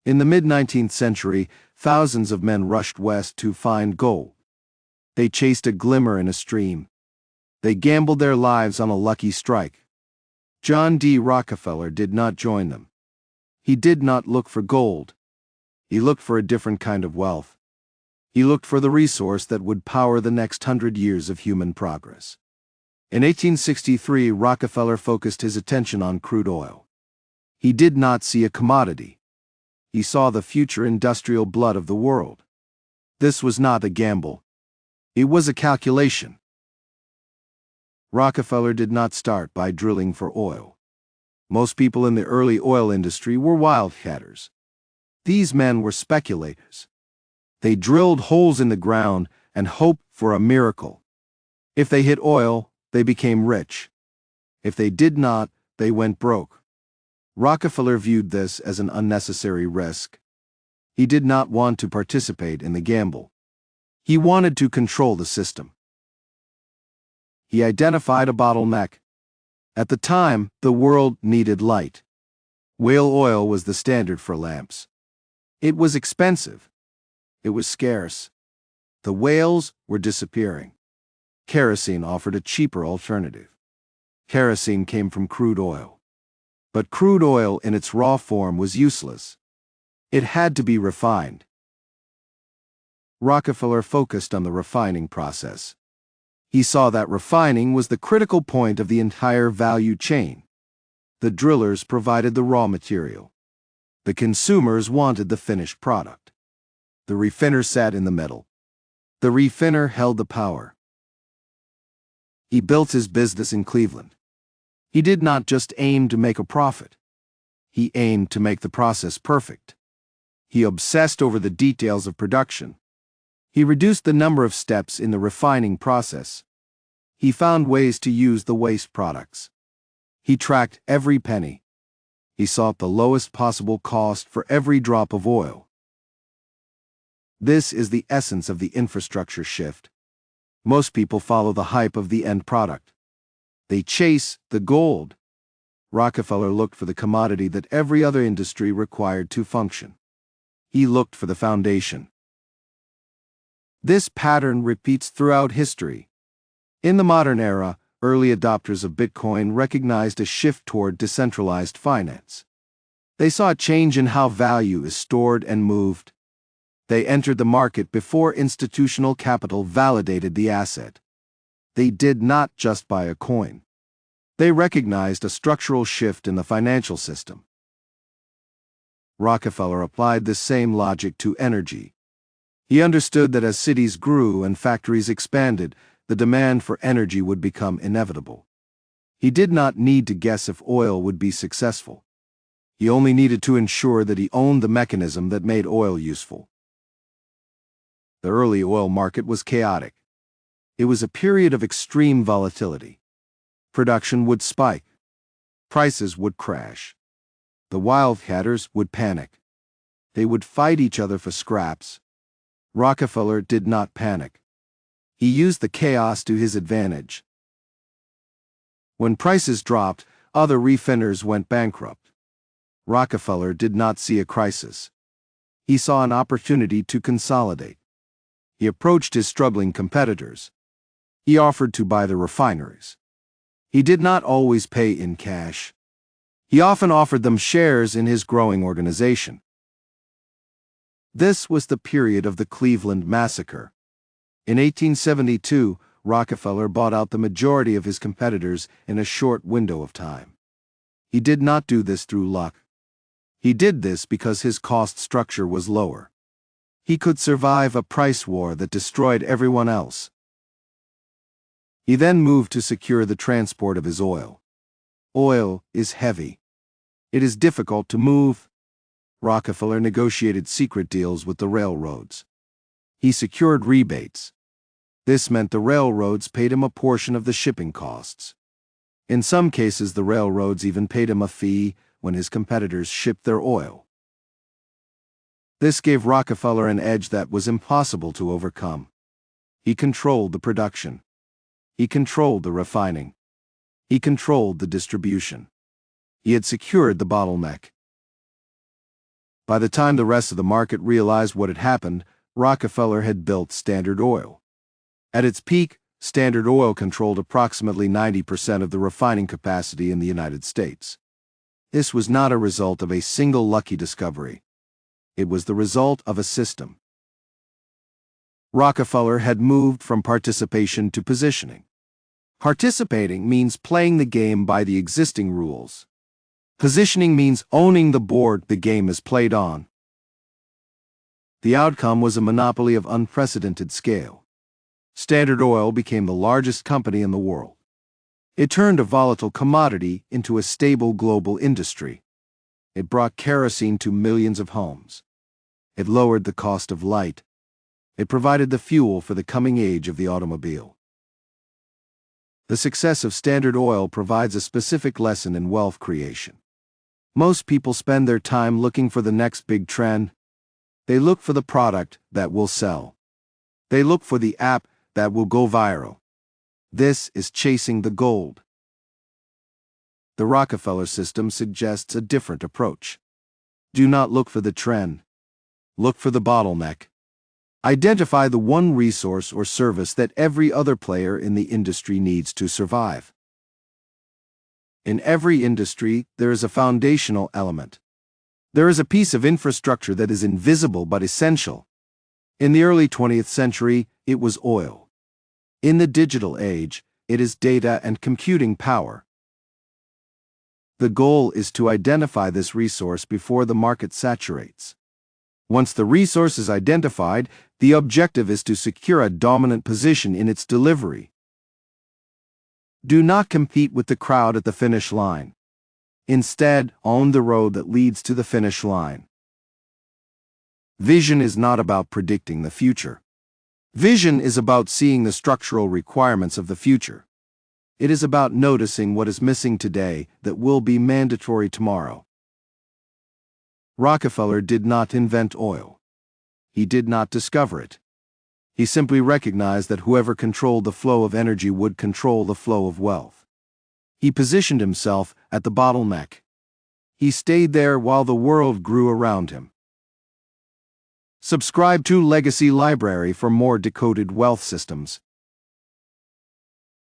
In the mid-19th century, thousands of men rushed west to find gold. They chased a glimmer in a stream. They gambled their lives on a lucky strike. John D. Rockefeller did not join them. He did not look for gold. He looked for a different kind of wealth. He looked for the resource that would power the next 100 years of human progress. In 1863, Rockefeller focused his attention on crude oil. He did not see a commodity. He saw the future industrial blood of the world. This was not a gamble. It was a calculation. Rockefeller did not start by drilling for oil. Most people in the early oil industry were wildcatters. These men were speculators. They drilled holes in the ground and hoped for a miracle. If they hit oil, they became rich. If they did not, they went broke. Rockefeller viewed this as an unnecessary risk. He did not want to participate in the gamble. He wanted to control the system. He identified a bottleneck. At the time, the world needed light. Whale oil was the standard for lamps. It was expensive. It was scarce. The whales were disappearing. Kerosene offered a cheaper alternative. Kerosene came from crude oil. But crude oil in its raw form was useless. It had to be refined. Rockefeller focused on the refining process. He saw that refining was the critical point of the entire value chain. The drillers provided the raw material. The consumers wanted the finished product. The refiner sat in the middle. The refiner held the power. He built his business in Cleveland. He did not just aim to make a profit. He aimed to make the process perfect. He obsessed over the details of production. He reduced the number of steps in the refining process. He found ways to use the waste products. He tracked every penny. He sought the lowest possible cost for every drop of oil. This is the essence of the infrastructure shift. Most people follow the hype of the end product. They chase the gold. Rockefeller looked for the commodity that every other industry required to function. He looked for the foundation. This pattern repeats throughout history. In the modern era, early adopters of Bitcoin recognized a shift toward decentralized finance. They saw a change in how value is stored and moved. They entered the market before institutional capital validated the asset. They did not just buy a coin. They recognized a structural shift in the financial system. Rockefeller applied this same logic to energy. He understood that as cities grew and factories expanded, the demand for energy would become inevitable. He did not need to guess if oil would be successful. He only needed to ensure that he owned the mechanism that made oil useful. The early oil market was chaotic. It was a period of extreme volatility. Production would spike. Prices would crash. The wildcatters would panic. They would fight each other for scraps. Rockefeller did not panic. He used the chaos to his advantage. When prices dropped, other refiners went bankrupt. Rockefeller did not see a crisis. He saw an opportunity to consolidate. He approached his struggling competitors. He offered to buy the refineries. He did not always pay in cash. He often offered them shares in his growing organization. This was the period of the Cleveland Massacre. In 1872, Rockefeller bought out the majority of his competitors in a short window of time. He did not do this through luck. He did this because his cost structure was lower. He could survive a price war that destroyed everyone else. He then moved to secure the transport of his oil. Oil is heavy. It is difficult to move. Rockefeller negotiated secret deals with the railroads. He secured rebates. This meant the railroads paid him a portion of the shipping costs. In some cases, the railroads even paid him a fee when his competitors shipped their oil. This gave Rockefeller an edge that was impossible to overcome. He controlled the production. He controlled the refining. He controlled the distribution. He had secured the bottleneck. By the time the rest of the market realized what had happened, Rockefeller had built Standard Oil. At its peak, Standard Oil controlled approximately 90% of the refining capacity in the United States. This was not a result of a single lucky discovery. It was the result of a system. Rockefeller had moved from participation to positioning. Participating means playing the game by the existing rules. Positioning means owning the board the game is played on. The outcome was a monopoly of unprecedented scale. Standard Oil became the largest company in the world. It turned a volatile commodity into a stable global industry. It brought kerosene to millions of homes. It lowered the cost of light. It provided the fuel for the coming age of the automobile. The success of Standard Oil provides a specific lesson in wealth creation. Most people spend their time looking for the next big trend. They look for the product that will sell. They look for the app that will go viral. This is chasing the gold. The Rockefeller system suggests a different approach. Do not look for the trend. Look for the bottleneck. Identify the one resource or service that every other player in the industry needs to survive. In every industry, there is a foundational element. There is a piece of infrastructure that is invisible but essential. In the early 20th century, it was oil. In the digital age, it is data and computing power. The goal is to identify this resource before the market saturates. Once the resource is identified, the objective is to secure a dominant position in its delivery. Do not compete with the crowd at the finish line. Instead, own the road that leads to the finish line. Vision is not about predicting the future. Vision is about seeing the structural requirements of the future. It is about noticing what is missing today that will be mandatory tomorrow. Rockefeller did not invent oil. He did not discover it. He simply recognized that whoever controlled the flow of energy would control the flow of wealth. He positioned himself at the bottleneck. He stayed there while the world grew around him. Subscribe to Legacy Library for more decoded wealth systems.